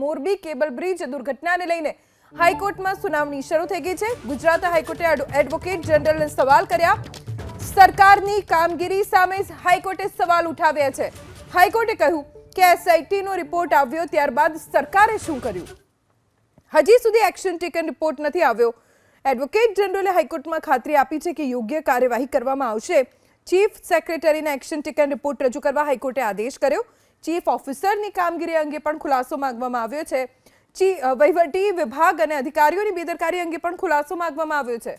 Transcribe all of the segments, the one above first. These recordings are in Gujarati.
મોરબી કેબલ બ્રિજ દુર્ઘટનાને લઈને હાઈકોર્ટમાં સુનાવણી શરૂ થઈ ગઈ છે। ગુજરાત હાઈકોર્ટે એડવોકેટ જનરલને સવાલ કર્યા। સરકારની કામગીરી સામે હાઈકોર્ટે સવાલ ઉઠાવ્યા છે। હાઈકોર્ટે કહ્યું કે એસઆઈટીનો રિપોર્ટ આવ્યો ત્યારબાદ સરકારે શું કર્યું? હજી સુધી એક્શન ટેકન રિપોર્ટ નથી આવ્યો। એડવોકેટ જનરલે હાઈકોર્ટમાં ખાતરી આપી છે કે યોગ્ય કાર્યવાહી કરવામાં આવશે। ચીફ સેક્રેટરીને એક્શન ટેકન રિપોર્ટ રજૂ કરવા હાઈકોર્ટે આદેશ કર્યો। ચીફ ઓફિસરની કામગીરી અંગે પણ ખુલાસો માંગવામાં આવ્યો છે। વહીવટી વિભાગ અને અધિકારીઓની બેદરકારી અંગે પણ ખુલાસો માંગવામાં આવ્યો છે।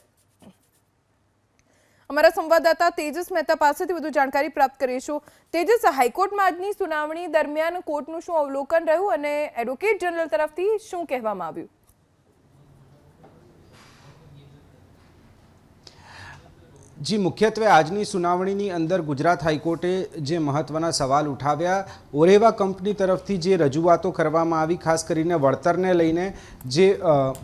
અમારા સંવાદદાતા તેજસ મહેતા પાસેથી વધુ જાણકારી પ્રાપ્ત કરીશું। તેજસ, હાઈકોર્ટમાં આજની સુનાવણી દરમિયાન કોર્ટનું શું અવલોકન રહ્યું અને એડવોકેટ જનરલ તરફથી શું કહેવામાં આવ્યું? જી, મુખ્યત્વે આજની સુનાવણીની અંદર ગુજરાત હાઈકોર્ટે જે મહત્વના સવાલ ઉઠાવ્યા, ઓરેવા કંપની તરફથી જે રજૂઆતો કરવામાં આવી, ખાસ કરીને વળતરને લઈને જે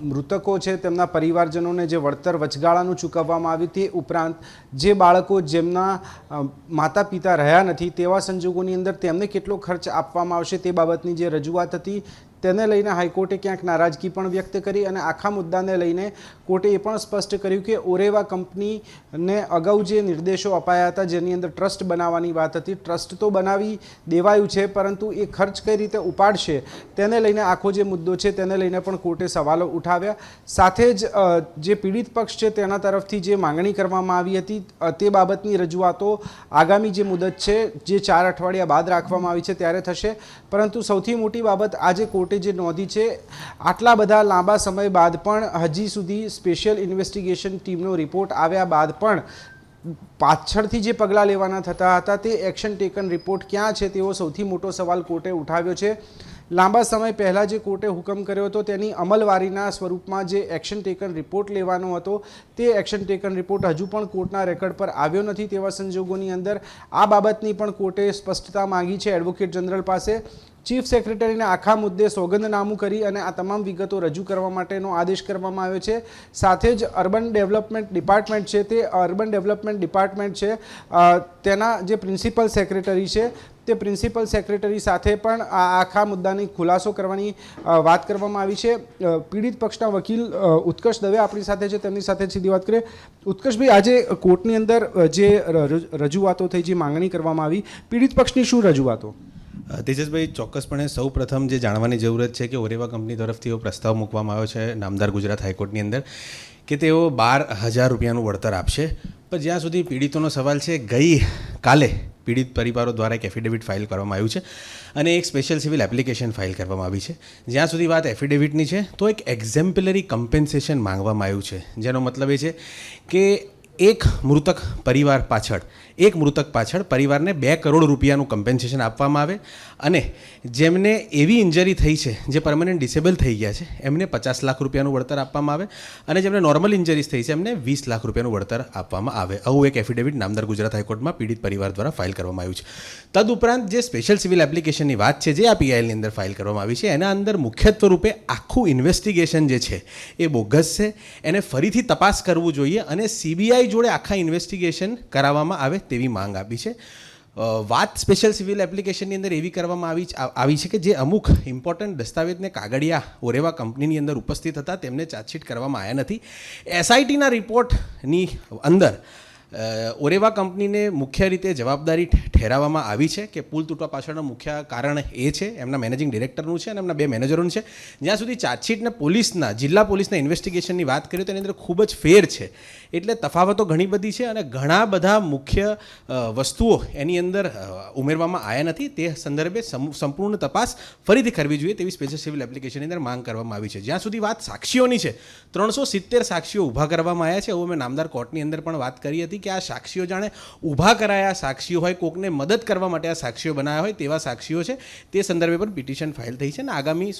મૃતકો છે તેમના પરિવારજનોને જે વળતર વચગાળાનું ચૂકવવામાં આવ્યું, તે ઉપરાંત જે બાળકો જેમના માતા પિતા રહ્યા નથી તેવા સંજોગોની અંદર તેમને કેટલો ખર્ચ આપવામાં આવશે તે બાબતની જે રજૂઆત હતી તેને લઈને હાઈકોર્ટે ક્યાંક નારાજગી પણ વ્યક્ત કરી અને આખા મુદ્દાને લઈને કોર્ટે એ પણ સ્પષ્ટ કર્યું કે ઓરેવા કંપનીને અગાઉ જે નિર્દેશો અપાયા હતા જેની અંદર ટ્રસ્ટ બનાવવાની વાત હતી, ટ્રસ્ટ તો બનાવી દેવાયું છે પરંતુ એ ખર્ચ કઈ રીતે ઉપાડશે તેને લઈને આખો જે મુદ્દો છે તેને લઈને પણ કોર્ટે સવાલો ઉઠાવ્યા। સાથે જ જે પીડિત પક્ષ છે તેના તરફથી જે માંગણી કરવામાં આવી હતી તે બાબતની રજૂઆતો આગામી જે મુદત છે જે 4 અઠવાડિયા બાદ રાખવામાં આવી છે ત્યારે થશે। પરંતુ સૌથી મોટી બાબત આજે કોર્ટે જે નોંધી છે, આટલા બધા લાંબા સમય બાદ પણ હજી સુધી સ્પેશિયલ ઇન્વેસ્ટિગેશન ટીમનો રિપોર્ટ આવ્યા બાદ પણ પાછળથી જે પગલાં લેવાના થતા હતા તે એક્શન ટેકન રિપોર્ટ ક્યાં છે તેવો સૌથી મોટો સવાલ કોર્ટે ઉઠાવ્યો છે। લાંબા સમય પહેલાં જે કોર્ટે હુકમ કર્યો હતો તેની અમલવારીના સ્વરૂપમાં જે એક્શન ટેકન રિપોર્ટ લેવાનો હતો તે એક્શન ટેકન રિપોર્ટ હજુ પણ કોર્ટના રેકોર્ડ પર આવ્યો નથી। તેવા સંજોગોની અંદર આ બાબતની પણ કોર્ટે સ્પષ્ટતા માંગી છે એડવોકેટ જનરલ પાસે। ચીફ સેક્રેટરીને આખા મુદ્દે સોગંદનામું કરી અને આ તમામ વિગતો રજૂ કરવા માટેનો આદેશ કરવામાં આવ્યો છે। સાથે જ અર્બન ડેવલપમેન્ટ ડિપાર્ટમેન્ટ છે તે અર્બન ડેવલપમેન્ટ ડિપાર્ટમેન્ટ છે તેના જે પ્રિન્સિપલ સેક્રેટરી છે તે પ્રિન્સિપલ સેક્રેટરી સાથે પણ આ આખા મુદ્દાની ખુલાસો કરવાની વાત કરવામાં આવી છે। પીડિત પક્ષના વકીલ ઉત્કર્ષ દવે આપણી સાથે છે, તેમની સાથે સીધી વાત કરીએ। ઉત્કર્ષભાઈ, આજે કોર્ટની અંદર જે રજૂઆતો થઈ, જે માંગણી કરવામાં આવી, પીડિત પક્ષની શું રજૂઆતો? તેજસભાઈ, ચોક્કસપણે સૌ પ્રથમ જે જાણવાની જરૂરત છે કે ઓરેવા કંપની તરફથી એવો પ્રસ્તાવ મૂકવામાં આવ્યો છે નામદાર ગુજરાત હાઈકોર્ટની અંદર કે તેઓ 12,000 રૂપિયાનું વળતર આપશે। પણ જ્યાં સુધી પીડિતોનો સવાલ છે, ગઈ કાલે પીડિત પરિવારો દ્વારા એક એફિડેવિટ ફાઇલ કરવામાં આવ્યું છે અને એક સ્પેશિયલ સિવિલ એપ્લિકેશન ફાઇલ કરવામાં આવી છે। જ્યાં સુધી વાત એફિડેવિટની છે તો એક એક્ઝેમ્પલરી કમ્પેન્સેશન માંગવામાં આવ્યું છે, જેનો મતલબ એ છે કે એક મૃતક પાછળ પરિવારને 2 કરોડ રૂપિયાનું કમ્પેન્સેશન આપવામાં આવે અને જેમને એવી ઇન્જરી થઈ છે જે પરમનન્ટ ડિસેબલ થઈ ગયા છે એમને 50 લાખ રૂપિયાનું વળતર આપવામાં આવે અને જેમને નોર્મલ ઇન્જરીઝ થઈ છે એમને 20 લાખ રૂપિયાનું વળતર આપવામાં આવે। આવું એક એફિડેવિટ નામદાર ગુજરાત હાઈકોર્ટમાં પીડિત પરિવાર દ્વારા ફાઇલ કરવામાં આવ્યું છે। તદુપરાંત જે સ્પેશિયલ સિવિલ એપ્લિકેશનની વાત છે જે આ પીઆઈએલની અંદર ફાઇલ કરવામાં આવી છે એના અંદર મુખ્યત્વે રૂપે આખું ઇન્વેસ્ટિગેશન જે છે એ બોગસ છે, એને ફરીથી તપાસ કરવું જોઈએ અને સીબીઆઈ જોડે આખા ઇન્વેસ્ટિગેશન કરાવવામાં આવે તેવી માંગ આપી છે। વાત સ્પેશિયલ સિવિલ એપ્લિકેશનની અંદર એવી કરવામાં આવી છે કે જે અમુક ઇમ્પોર્ટન્ટ દસ્તાવેજને કાગળિયા ઓરેવા કંપનીની અંદર ઉપસ્થિત હતા તેમને ચાર્જશીટ કરવામાં આવ્યા નથી। એસઆઈટીના રિપોર્ટની અંદર ઓરેવા કંપનીને મુખ્ય રીતે જવાબદારી ઠેરાવવામાં આવી છે કે પુલ તૂટવા પાછળનું મુખ્ય કારણ એ છે એમના મેનેજિંગ ડિરેક્ટરનું છે અને એમના 2 મેનેજરોનું છે। જ્યાં સુધી ચાર્જશીટને જિલ્લા પોલીસના ઇન્વેસ્ટિગેશનની વાત કરીએ તો એની અંદર ખૂબ જ ફેર છે, એટલે તફાવતો ઘણી બધી છે અને ઘણા બધા મુખ્ય વસ્તુઓ એની અંદર ઉમેરવામાં આવ્યા નથી। તે સંદર્ભે સંપૂર્ણ તપાસ ફરીથી કરવી જોઈએ તેવી સ્પેશિયલ સિવિલ એપ્લિકેશનની અંદર માંગ કરવામાં આવી છે। જ્યાં સુધી વાત સાક્ષીઓની છે, 370 સાક્ષીઓ ઊભા કરવામાં આવ્યા છે। એવું મેં નામદાર કોર્ટની અંદર પણ વાત કરી હતી કે આ સાક્ષીઓ જાણે ઊભા કરાયા સાક્ષીઓ હોય, કોકને મદદ કરવા માટે આ સાક્ષીઓ બનાવ્યા હોય તેવા સાક્ષીઓ છે। તે સંદર્ભે પણ પિટિશન ફાઇલ થઈ છે અને આગામી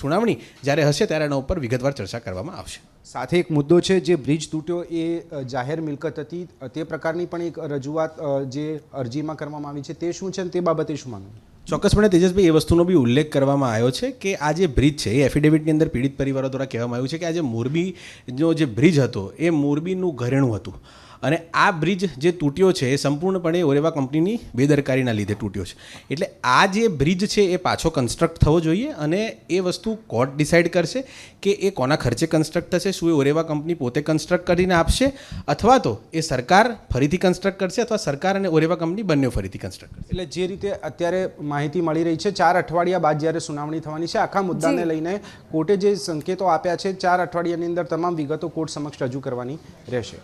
સુનાવણી જ્યારે હશે ત્યારે એના ઉપર વિગતવાર ચર્ચા કરવામાં આવશે। સાથે એક મુદ્દો છે, જે બ્રિજ તૂટ્યો એ જાહેર મિલકત હતી, તે પ્રકારની પણ એક રજૂઆત જે અરજીમાં કરવામાં આવી છે, તે શું છે તે બાબતે શું માનવું? ચોક્કસપણે તેજસભાઈ, એ વસ્તુનો બી ઉલ્લેખ કરવામાં આવ્યો છે કે આ જે બ્રિજ છે એ એફિડેવિટની અંદર પીડિત પરિવારો દ્વારા કહેવામાં આવ્યું છે કે આ જે મોરબીનો જે બ્રિજ હતો એ મોરબીનું ઘરેણું હતું અને આ બ્રિજ જે તૂટ્યો છે એ સંપૂર્ણપણે ઓરેવા કંપનીની બેદરકારીના લીધે તૂટ્યો છે. એટલે આ જે બ્રિજ છે એ પાછો કન્સ્ટ્રક્ટ થવો જોઈએ અને એ વસ્તુ કોર્ટ ડિસાઇડ કરશે કે એ કોના ખર્ચે કન્સ્ટ્રક્ટ થશે. શું એ ઓરેવા કંપની પોતે કન્સ્ટ્રક્ટ કરીને આપશે અથવા તો એ સરકાર ફરીથી કન્સ્ટ્રક્ટ કરશે અથવા સરકાર અને ઓરેવા કંપની બંને ફરીથી કન્સ્ટ્રક્ટ કરશે. એટલે જે રીતે અત્યારે માહિતી મળી રહી છે 4 અઠવાડિયા બાદ જ્યારે સુનાવણી થવાની છે આખા મુદ્દાને લઈને કોર્ટે જે સંકેતો આપ્યા છે 4 અઠવાડિયાની અંદર તમામ વિગતો કોર્ટ સમક્ષ રજૂ કરવાની રહેશે.